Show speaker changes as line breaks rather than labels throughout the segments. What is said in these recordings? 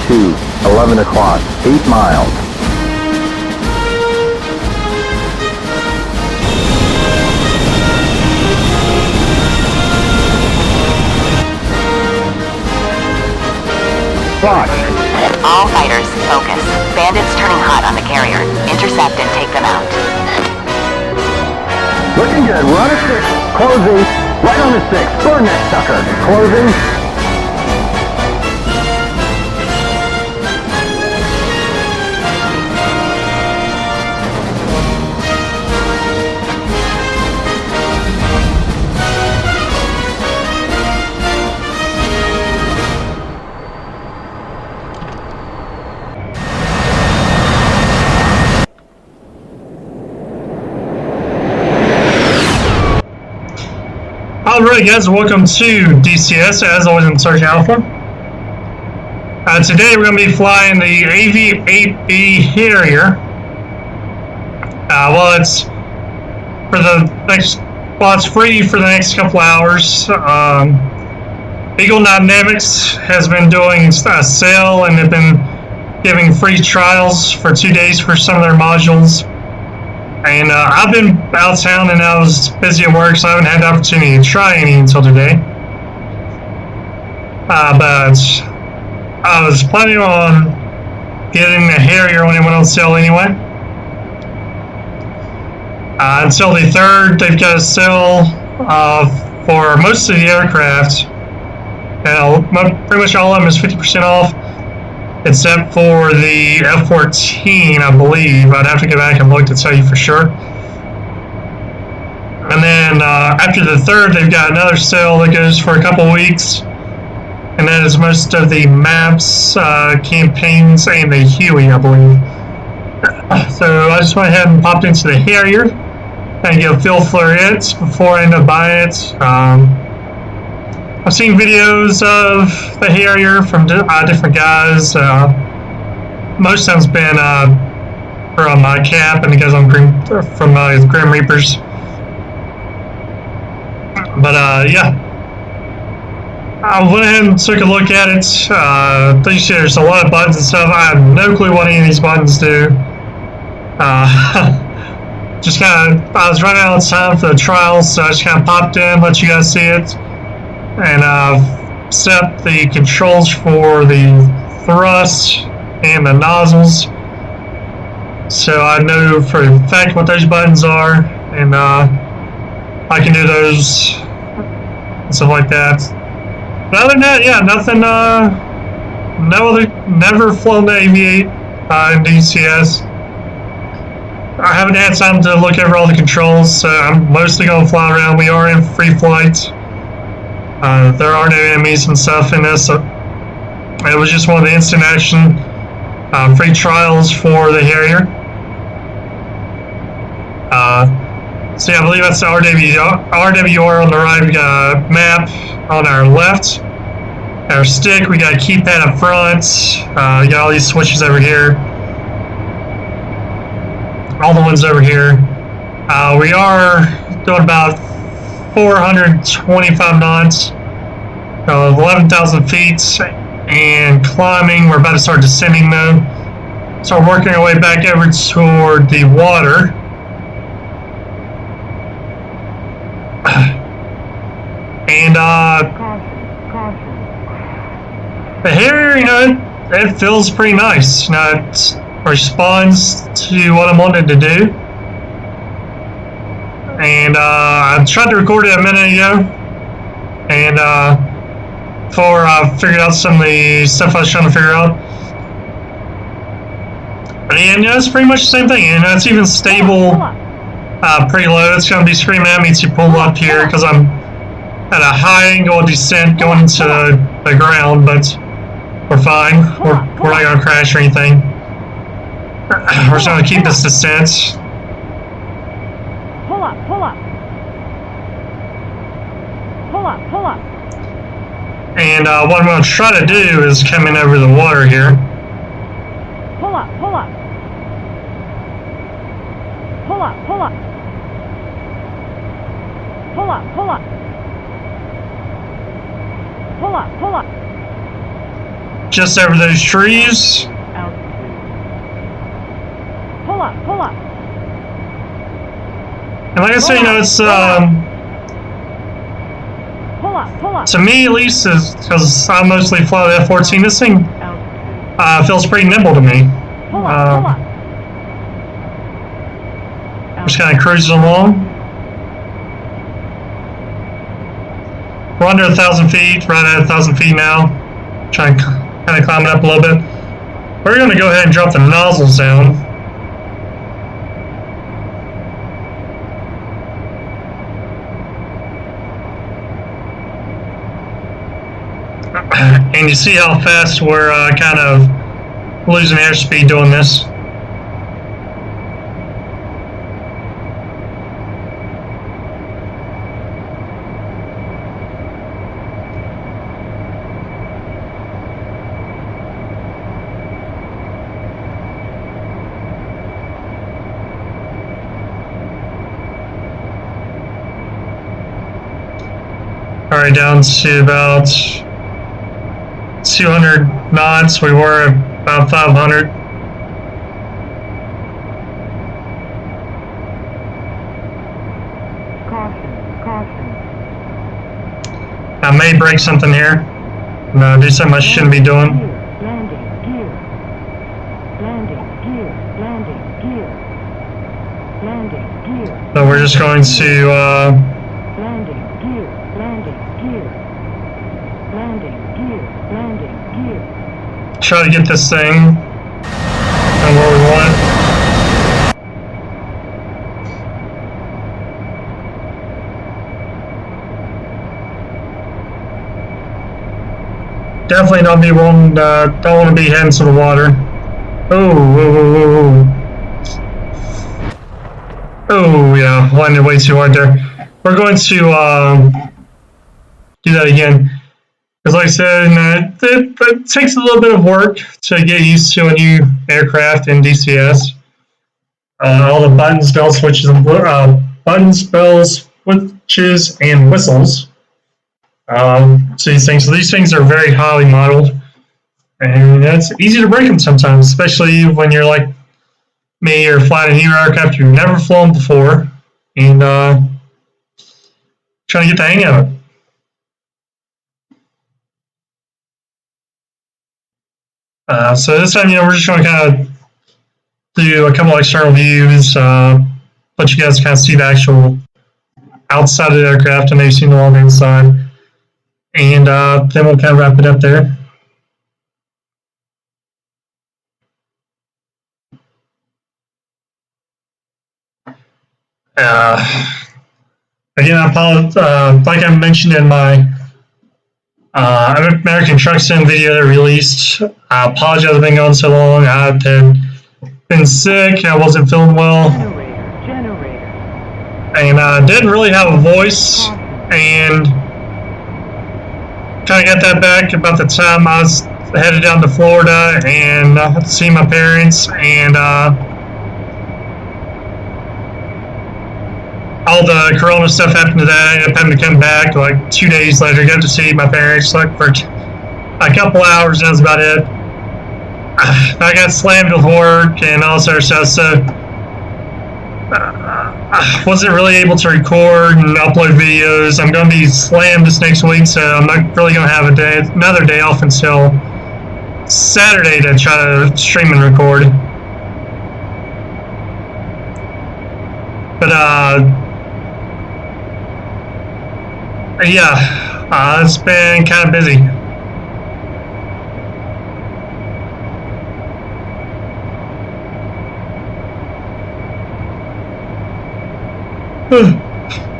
2, 11 o'clock, 8 miles. Watch.
All fighters, focus. Bandits turning hot on the carrier. Intercept and take them out.
Looking good. We're on a 6. Closing. Right on the 6. Burn that sucker. Closing.
Alright guys, welcome to DCS, as always in Search Alpha. Today we're going to be flying the AV-8B Harrier. It's free for the next couple hours. Eagle Dynamics has been doing a sale and they've been giving free trials for 2 days for some of their modules. And I've been out of town and I was busy at work, so I haven't had the opportunity to try any until today. But I was planning on getting the Harrier when it went on sale anyway. Until the 3rd, they've got a sale for most of the aircraft. Pretty much all of them is 50% off, except for the F-14, I believe. I'd have to go back and look to tell you for sure. And then after the 3rd, they've got another sale that goes for a couple weeks. And that is most of the maps, campaigns, and the Huey, I believe. So I just went ahead and popped into the Harrier and get a feel for it before I end up buying it. I've seen videos of the Harrier from different guys. Most of them's been from Cap and the guys on from Grim Reapers. But yeah, I went ahead and took a look at it. There's a lot of buttons and stuff. I have no clue what any of these buttons do. Just kind of, I was running out of time for the trials, so I just kind of popped in, let you guys see it. And set up the controls for the thrust and the nozzles, so I know for a fact what those buttons are, and I can do those and stuff like that. But other than that, yeah, nothing. Never flown the AV-8 in DCS. I haven't had time to look over all the controls, so I'm mostly going to fly around. We are in free flight. There are no enemies and stuff in this. So it was just one of the instant action free trials for the Harrier. So yeah, I believe that's the RWR on the right. We got a map on our left. Our stick, we got a keypad up front. We got all these switches over here. All the ones over here. We are doing about 425 knots, 11,000 feet, and climbing. We're about to start descending though, so we're working our way back over toward the water. And the Harrier, you know, it feels pretty nice. You know, it responds to what I'm wanting to do. And I tried to record it a minute ago, and before I figured out some of the stuff I was trying to figure out. And yeah, it's pretty much the same thing. And it's even stable, pretty low. It's going to be screaming at me to pull up here because I'm at a high angle of descent going into the ground, but we're fine. We're not going to crash or anything. We're just going to keep this descent.
Pull up.
And what I'm going to try to do is come in over the water here.
Pull up.
just over those trees.
Altitude. Pull up, pull up.
And like I say, you know, it's
Pull up, pull up.
to me at least, because I mostly fly the F-14. This thing
Altitude.
feels pretty nimble to me.
Pull up, pull up.
Just kind of cruising along. We're under 1,000 feet, right at 1,000 feet now. Trying to kind of climb it up a little bit. We're going to go ahead and drop the nozzles down. And you see how fast we're kind of losing airspeed doing this. Alright, down to about 200 knots. We were about 500.
Caution, caution.
I may break something here. No, do something I shouldn't be doing.
Gear, landing, gear. Landing, gear, landing, gear. Landing, gear.
So we're just going to
Landing, gear, landing, gear. Landing, gear, landing, gear.
try to get this thing and where we want it. Definitely don't be one. Don't want to be heading to the water. Oh yeah, landed way too hard there. We're going to do that again. Because like I said, it takes a little bit of work to get used to a new aircraft in DCS. All the buttons, bells, switches, and buttons, bells, switches, and whistles. So these things are very highly modeled, and it's easy to break them sometimes, especially when you're like me, you're flying a new aircraft you've never flown before, and trying to get the hang of it. So this time, you know, we're just going to kind of do a couple of external views, let you guys kind of see the actual outside of the aircraft and maybe see the long inside. And then we'll kind of wrap it up there. Again, I apologize. Like I mentioned in my American Truck Sim video that I released, I apologize I've been gone so long. I've been sick. I wasn't feeling well.
Generator.
And I didn't really have a voice. And kind of got that back about the time I was headed down to Florida and to see my parents, and all the corona stuff happened to that. I ended up having to come back like 2 days later, got to see my parents like for a couple hours, and that was about it. I got slammed with work and all sort of stuff, so I wasn't really able to record and upload videos. I'm going to be slammed this next week, so I'm not really going to have another day off until Saturday to try to stream and record. But yeah, it's been kind of busy.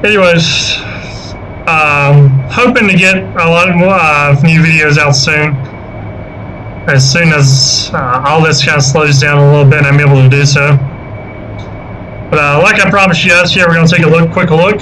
Anyways, hoping to get a lot more new videos out soon. As soon as all this kind of slows down a little bit and I'm able to do so. But like I promised you guys, here we're going to take a quick look.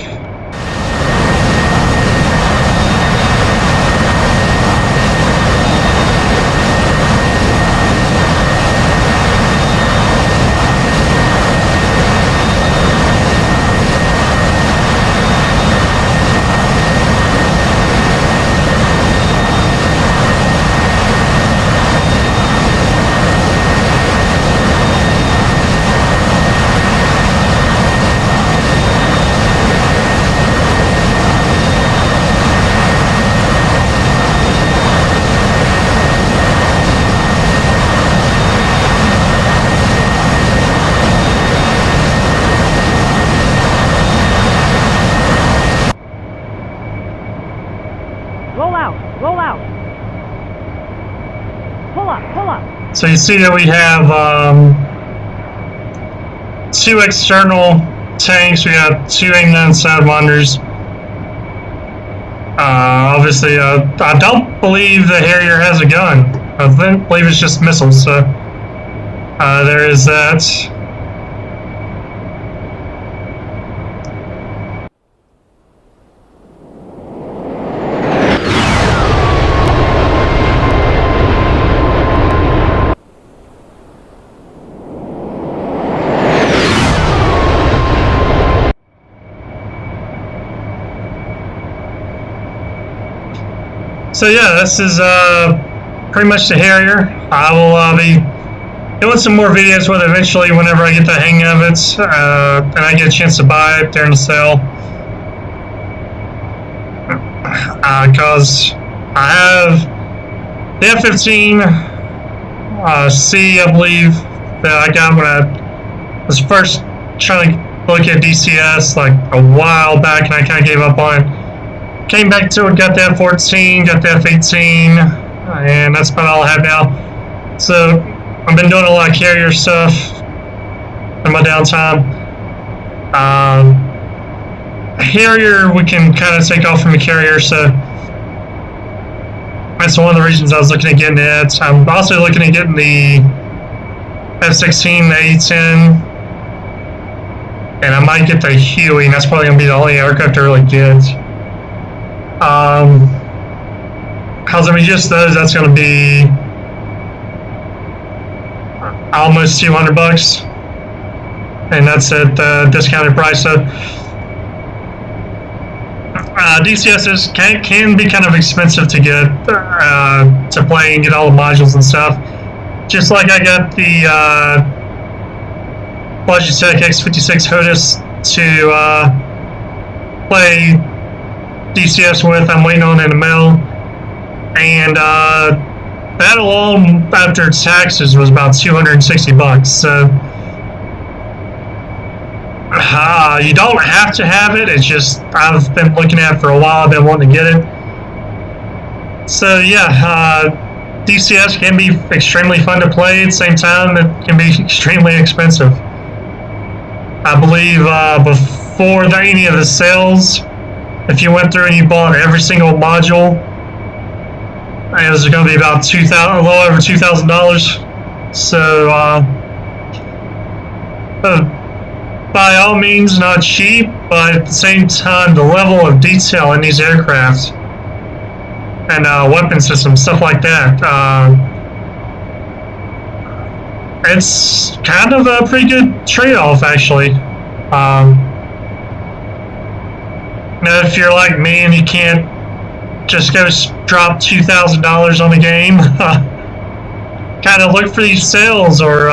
So you see that we have 2 external tanks. We got 2 89 sidewinders. Obviously, I don't believe the Harrier has a gun. I believe it's just missiles. So there is that. So yeah, this is pretty much the Harrier. I will be doing some more videos with it eventually whenever I get the hang of it, and I get a chance to buy it during the sale. Because I have the F-15C, I believe, that I got when I was first trying to look at DCS like a while back, and I kind of gave up on it. Came back to it, got the F-14, got the F-18, and that's about all I have now. So I've been doing a lot of Harrier stuff in my downtime. Harrier, we can kind of take off from the carrier, so that's one of the reasons I was looking at getting it. I'm also looking at getting the F-16, the A-10, and I might get the Huey, and that's probably going to be the only aircraft I really get. Because I mean, just those, that's going to be almost $200, and that's at the discounted price. So DCSs can be kind of expensive to get to play and get all the modules and stuff. Just like I got the Logitech X56 HOTAS to play DCS with. I'm waiting on it in the mail, and that alone after taxes was about $260. So you don't have to have it. It's just I've been looking at it for a while. I've been wanting to get it. So yeah, DCS can be extremely fun to play. At the same time, it can be extremely expensive. I believe before any of the sales, if you went through and you bought every single module, it was going to be about a little over $2,000. So by all means, not cheap, but at the same time, the level of detail in these aircraft and weapon systems, stuff like that, it's kind of a pretty good trade-off, actually. Now, if you're like me and you can't just go drop $2,000 on the game, kind of look for these sales, or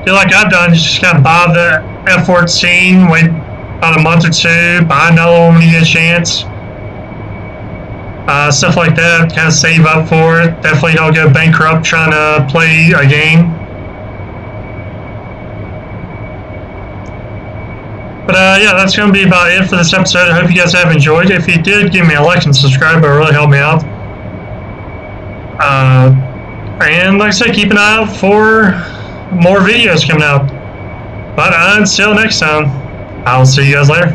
do like I've done, just kind of buy the F-14, wait about a month or two, buy another one when you get a chance. Stuff like that, kind of save up for it. Definitely don't go bankrupt trying to play a game. But yeah, that's going to be about it for this episode. I hope you guys have enjoyed. If you did, give me a like and subscribe. It would really help me out. And like I said, keep an eye out for more videos coming out. But until next time, I'll see you guys later.